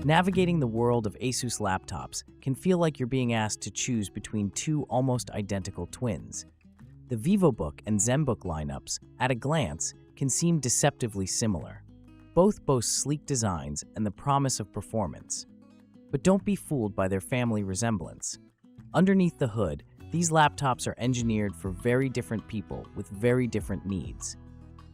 Navigating the world of ASUS laptops can feel like you're being asked to choose between two almost identical twins. The Vivobook and Zenbook lineups, at a glance, can seem deceptively similar. Both boast sleek designs and the promise of performance. But don't be fooled by their family resemblance. Underneath the hood, these laptops are engineered for very different people with very different needs.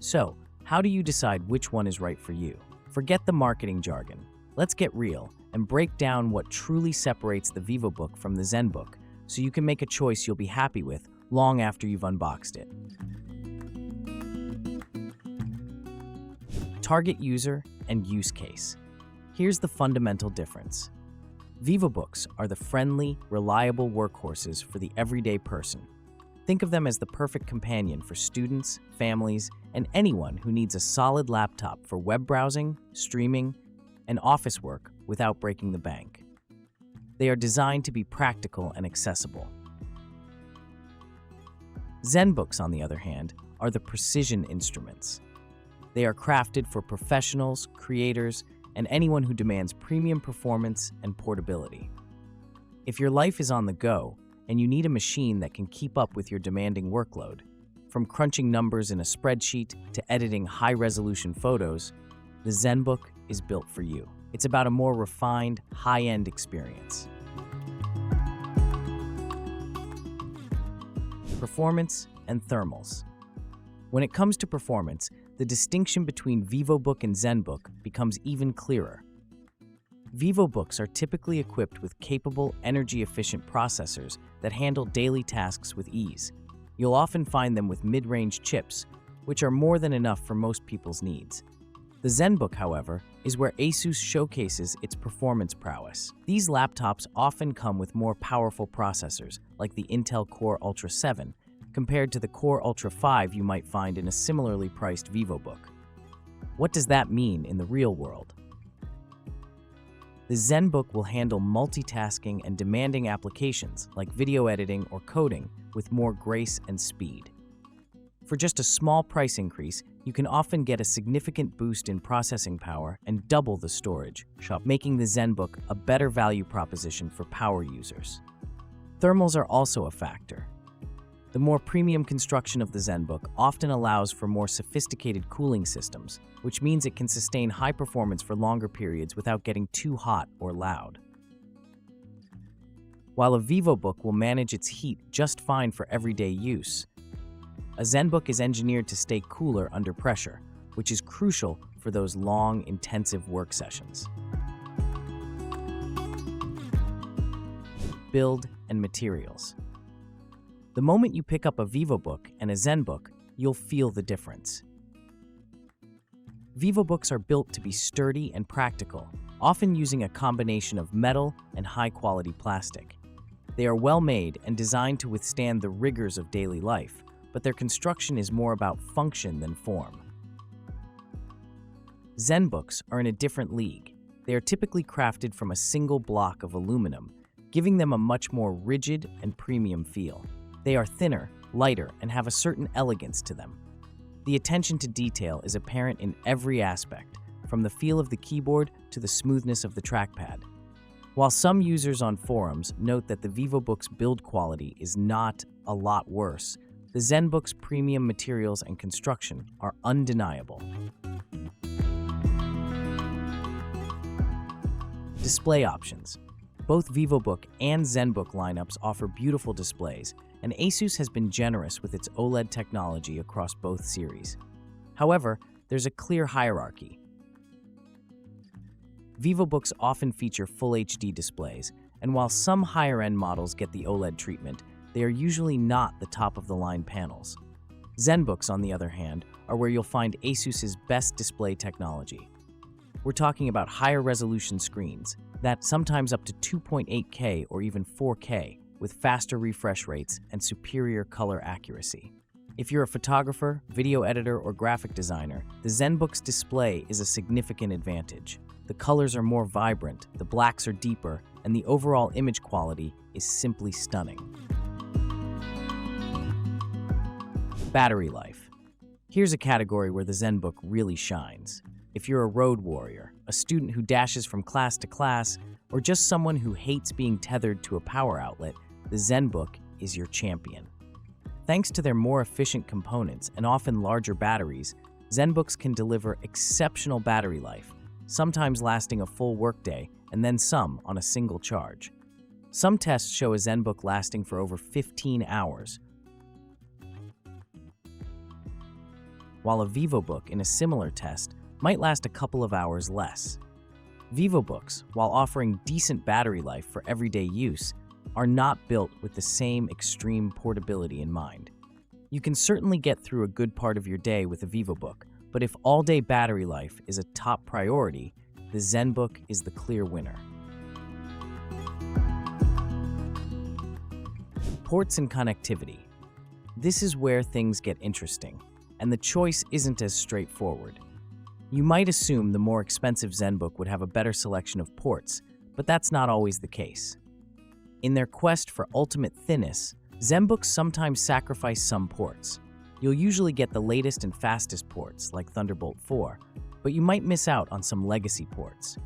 So, how do you decide which one is right for you? Forget the marketing jargon. Let's get real and break down what truly separates the Vivobook from the Zenbook so you can make a choice you'll be happy with long after you've unboxed it. Target user and use case. Here's the fundamental difference. Vivobooks are the friendly, reliable workhorses for the everyday person. Think of them as the perfect companion for students, families, and anyone who needs a solid laptop for web browsing, streaming, and office work without breaking the bank. They are designed to be practical and accessible. Zenbooks, on the other hand, are the precision instruments. They are crafted for professionals, creators, and anyone who demands premium performance and portability. If your life is on the go and you need a machine that can keep up with your demanding workload, from crunching numbers in a spreadsheet to editing high-resolution photos, the Zenbook is built for you. It's about a more refined, high-end experience. Performance and thermals. When it comes to performance, the distinction between Vivobook and Zenbook becomes even clearer. Vivobooks are typically equipped with capable, energy-efficient processors that handle daily tasks with ease. You'll often find them with mid-range chips, which are more than enough for most people's needs. The Zenbook, however, is where ASUS showcases its performance prowess. These laptops often come with more powerful processors, like the Intel Core Ultra 7, compared to the Core Ultra 5 you might find in a similarly priced Vivobook. What does that mean in the real world? The Zenbook will handle multitasking and demanding applications like video editing or coding with more grace and speed. For just a small price increase, you can often get a significant boost in processing power and double the storage, making the Zenbook a better value proposition for power users. Thermals are also a factor. The more premium construction of the Zenbook often allows for more sophisticated cooling systems, which means it can sustain high performance for longer periods without getting too hot or loud. While a Vivobook will manage its heat just fine for everyday use, a Zenbook is engineered to stay cooler under pressure, which is crucial for those long, intensive work sessions. Build and materials. The moment you pick up a Vivobook and a Zenbook, you'll feel the difference. Vivobooks are built to be sturdy and practical, often using a combination of metal and high-quality plastic. They are well-made and designed to withstand the rigors of daily life, but their construction is more about function than form. Zenbooks are in a different league. They are typically crafted from a single block of aluminum, giving them a much more rigid and premium feel. They are thinner, lighter, and have a certain elegance to them. The attention to detail is apparent in every aspect, from the feel of the keyboard to the smoothness of the trackpad. While some users on forums note that the Vivobook's build quality is not a lot worse, the Zenbook's premium materials and construction are undeniable. Display options. Both Vivobook and Zenbook lineups offer beautiful displays, and ASUS has been generous with its OLED technology across both series. However, there's a clear hierarchy. Vivobooks often feature Full HD displays, and while some higher-end models get the OLED treatment, they are usually not the top-of-the-line panels. Zenbooks, on the other hand, are where you'll find ASUS's best display technology. We're talking about higher resolution screens, that sometimes up to 2.8K or even 4K, with faster refresh rates and superior color accuracy. If you're a photographer, video editor, or graphic designer, the Zenbook's display is a significant advantage. The colors are more vibrant, the blacks are deeper, and the overall image quality is simply stunning. Battery life. Here's a category where the Zenbook really shines. If you're a road warrior, a student who dashes from class to class, or just someone who hates being tethered to a power outlet, the Zenbook is your champion. Thanks to their more efficient components and often larger batteries, Zenbooks can deliver exceptional battery life, sometimes lasting a full workday and then some on a single charge. Some tests show a Zenbook lasting for over 15 hours, while a Vivobook in a similar test might last a couple of hours less. Vivobooks, while offering decent battery life for everyday use, are not built with the same extreme portability in mind. You can certainly get through a good part of your day with a Vivobook, but if all-day battery life is a top priority, the Zenbook is the clear winner. Ports and connectivity. This is where things get interesting, and the choice isn't as straightforward. You might assume the more expensive Zenbook would have a better selection of ports, but that's not always the case. In their quest for ultimate thinness, Zenbooks sometimes sacrifice some ports. You'll usually get the latest and fastest ports, like Thunderbolt 4, but you might miss out on some legacy ports.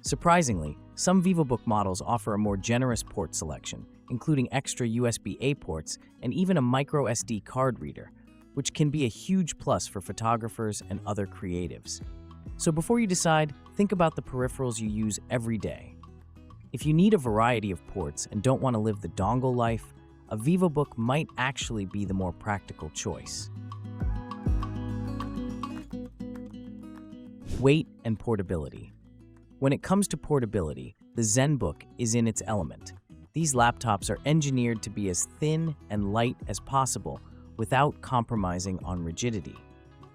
Surprisingly, some Vivobook models offer a more generous port selection, including extra USB-A ports and even a micro SD card reader, which can be a huge plus for photographers and other creatives. So before you decide, think about the peripherals you use every day. If you need a variety of ports and don't want to live the dongle life, a Vivobook might actually be the more practical choice. Weight and portability. When it comes to portability, the Zenbook is in its element. These laptops are engineered to be as thin and light as possible without compromising on rigidity.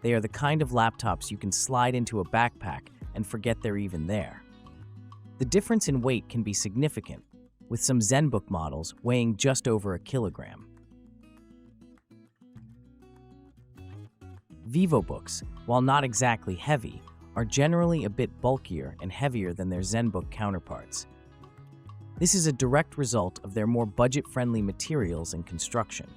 They are the kind of laptops you can slide into a backpack and forget they're even there. The difference in weight can be significant, with some Zenbook models weighing just over a kilogram. Vivobooks, while not exactly heavy, are generally a bit bulkier and heavier than their Zenbook counterparts. This is a direct result of their more budget-friendly materials and construction.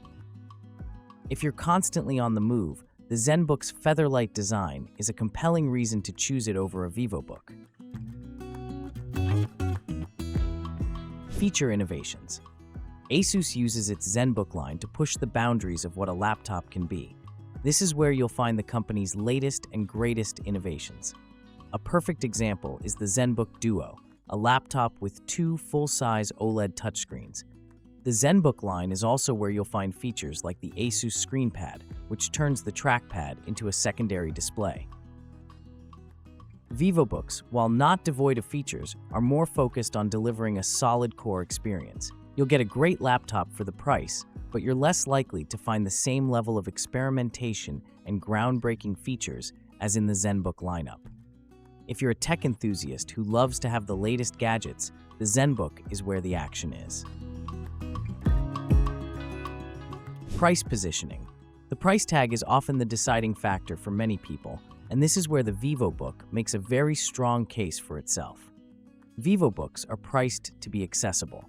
If you're constantly on the move, the Zenbook's feather-light design is a compelling reason to choose it over a Vivobook. Feature innovations. ASUS uses its Zenbook line to push the boundaries of what a laptop can be. This is where you'll find the company's latest and greatest innovations. A perfect example is the Zenbook Duo, a laptop with two full-size OLED touchscreens. The Zenbook line is also where you'll find features like the ASUS ScreenPad, which turns the trackpad into a secondary display. Vivobooks, while not devoid of features, are more focused on delivering a solid core experience. You'll get a great laptop for the price, but you're less likely to find the same level of experimentation and groundbreaking features as in the Zenbook lineup. If you're a tech enthusiast who loves to have the latest gadgets, the Zenbook is where the action is. Price positioning. The price tag is often the deciding factor for many people, and this is where the Vivobook makes a very strong case for itself. Vivobooks are priced to be accessible.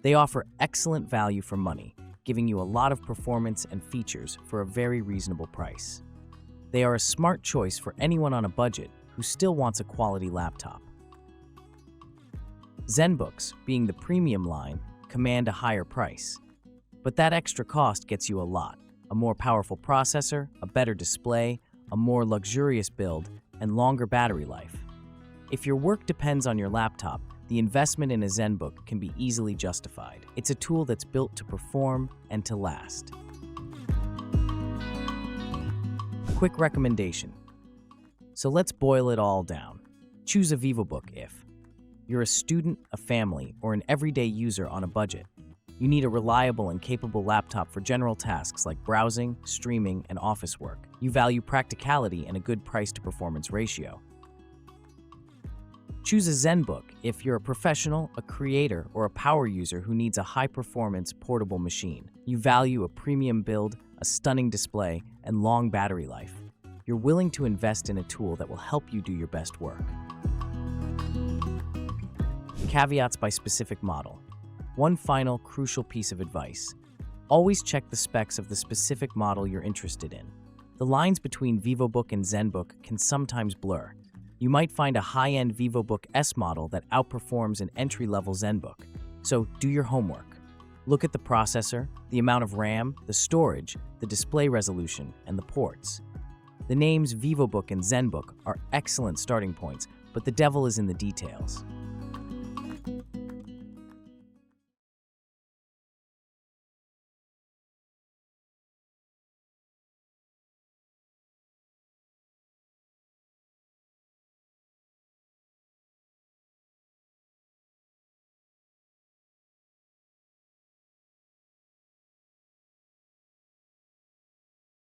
They offer excellent value for money, giving you a lot of performance and features for a very reasonable price. They are a smart choice for anyone on a budget who still wants a quality laptop. Zenbooks, being the premium line, command a higher price. But that extra cost gets you a lot: a more powerful processor, a better display, a more luxurious build, and longer battery life. If your work depends on your laptop, the investment in a Zenbook can be easily justified. It's a tool that's built to perform and to last. Quick recommendation. So let's boil it all down. Choose a Vivobook if you're a student, a family, or an everyday user on a budget. You need a reliable and capable laptop for general tasks like browsing, streaming, and office work. You value practicality and a good price-to-performance ratio. Choose a Zenbook if you're a professional, a creator, or a power user who needs a high-performance portable machine. You value a premium build, a stunning display, and long battery life. You're willing to invest in a tool that will help you do your best work. Caveats by specific model. One final crucial piece of advice. Always check the specs of the specific model you're interested in. The lines between Vivobook and Zenbook can sometimes blur. You might find a high-end Vivobook S model that outperforms an entry-level Zenbook. So do your homework. Look at the processor, the amount of RAM, the storage, the display resolution, and the ports. The names Vivobook and Zenbook are excellent starting points, but the devil is in the details.